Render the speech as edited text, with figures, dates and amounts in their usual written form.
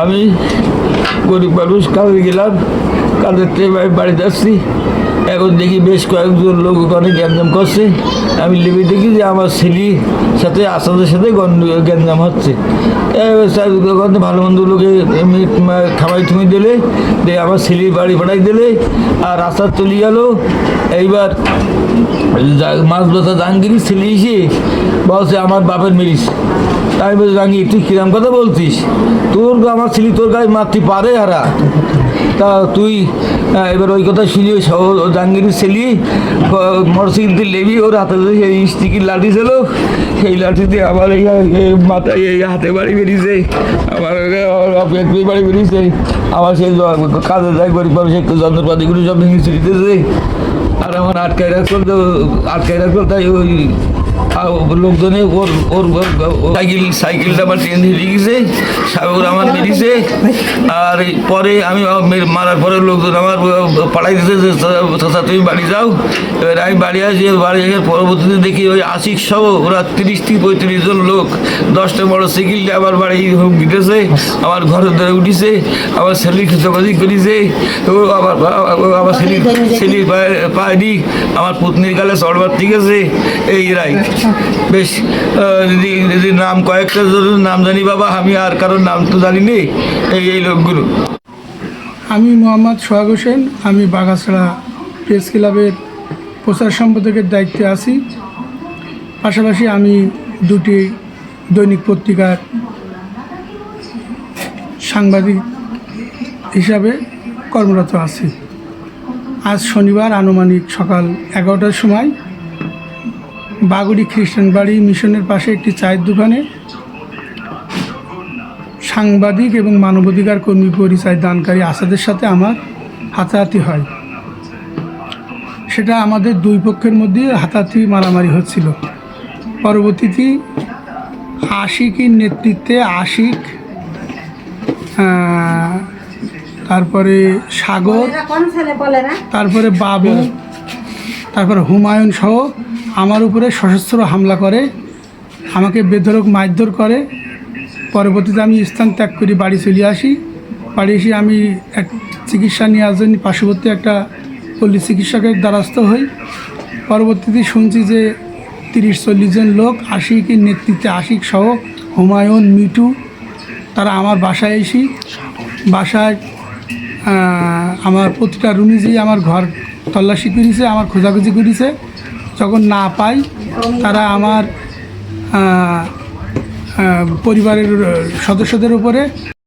আমি গরিব মানুষ, কাজে গেলাম, কাজের থেকে বাড়িতে আসছি। এখন দেখি বেশ কয়েকজন লোক ওখানে গ্যাঞ্জাম করছে। আমি লেবে দেখি যে আমার ছেলের সাথে আসাদের সাথে গ্যাঞ্জাম হচ্ছে। ওখানে ভালো মন্দ লোকে খাবাই থুমি দিলে, দিয়ে আমার ছেলের বাড়ি পাঠাই দিলে, আর আসাদ চলে গেল। এইবার মাছ বসা জাহাঙ্গীর ছেলে এসে বলছে আমার বাপের মেরিস। তাই বলছি জাহাঙ্গীর তুই কিরম কথা বলছিস? তোর আমার ছেলে তোর গায়ে মারতে পারে হারা? তা তুই এবার ওই কথা শুনি জাহাঙ্গীরের ছেলে মোটরসাইকেল লেবি ওর হাতে সেই স্টিকের লাঠি ছিল, সেই লাঠিতে আমার এই মাথায় এই হাতে বাড়ি বেরিয়েছে, আমার পেট বাড়ি বেরিয়েছে। আমার সেই কাজে যায় গরিব মানুষ একটু যন্ত্রপাতিগুলো সব ভেঙে ছিঁড়িতেছে। আর আমার আটকায় রাখলো তাই ওই লোকজনে ওর সাইকেলটা আমার ট্রেন ধরে গেছে, সাগর আমার বেরিয়েছে। আর পরে আমি মারার পরে লোকজন আমার পাড়াই দিতে চাচা তুমি বাড়ি যাও। এবার আমি বাড়ি আসি, বাড়ি আসার পরবর্তীতে দেখি ওই আশিক সহ ওরা 30-35 জন লোক 10টা মোটরসাইকেল আমার বাড়ি হুক দিতেছে, আমার ঘরের ধরে উঠিছে, আমার ছেলে খিচবাজি করেছে, আমার ছেলের পায়নি, আমার পত্নীর গালে চড়বার ঠিক আছে। এই রাই বেশ যদি নাম কয়েকটা নাম জানি বাবা, আমি আর কারোর নাম তো জানি নি। এই লোকগুলো। আমি মোহাম্মদ সোহাগ হোসেন, আমি বাগাছড়া প্রেস ক্লাবের প্রচার সম্পাদকের দায়িত্বে আছি। পাশাপাশি আমি দুটি দৈনিক পত্রিকার সাংবাদিক হিসাবে কর্মরত আছি। আজ শনিবার আনুমানিক সকাল 11টার সময় বাগুড়ি খ্রিস্টান বাড়ি মিশনের পাশে একটি চায়ের দোকানে সাংবাদিক এবং মানবাধিকার কর্মী পরিচয় দানকারী আসাদের সাথে আমার হাতাহাতি হয়। সেটা আমাদের দুই পক্ষের মধ্যে হাতাহাতি মারামারি হচ্ছিল। পরবর্তীতে আশিকের নেতৃত্বে আশিক, তারপরে সাগর, তারপরে বাবু, তারপরে হুমায়ুন সহ আমার উপরে সশস্ত্র হামলা করে, আমাকে বেধড়ক মারধর করে। পরবর্তীতে আমি স্থান ত্যাগ করি বাড়ি চলে আসি। বাড়ি এসে আমি এক চিকিৎসা নেওয়ার জন্য পার্শ্ববর্তী একটা পল্লী চিকিৎসকের দ্বারস্থ হই। পরবর্তীতে শুনছি যে 30-40 জন লোক আশিকের নেতৃত্বে, আশিক সহ হুমায়ুন, মিটু, তারা আমার বাসায় এসি, বাসায় আমার প্রতিটা রুমে যেয়ে আমার ঘর তল্লাশি করেছে, আমার খোঁজাখুঁজি করেছে। যখন না পাই তারা আমার পরিবারের সদস্যদের উপরে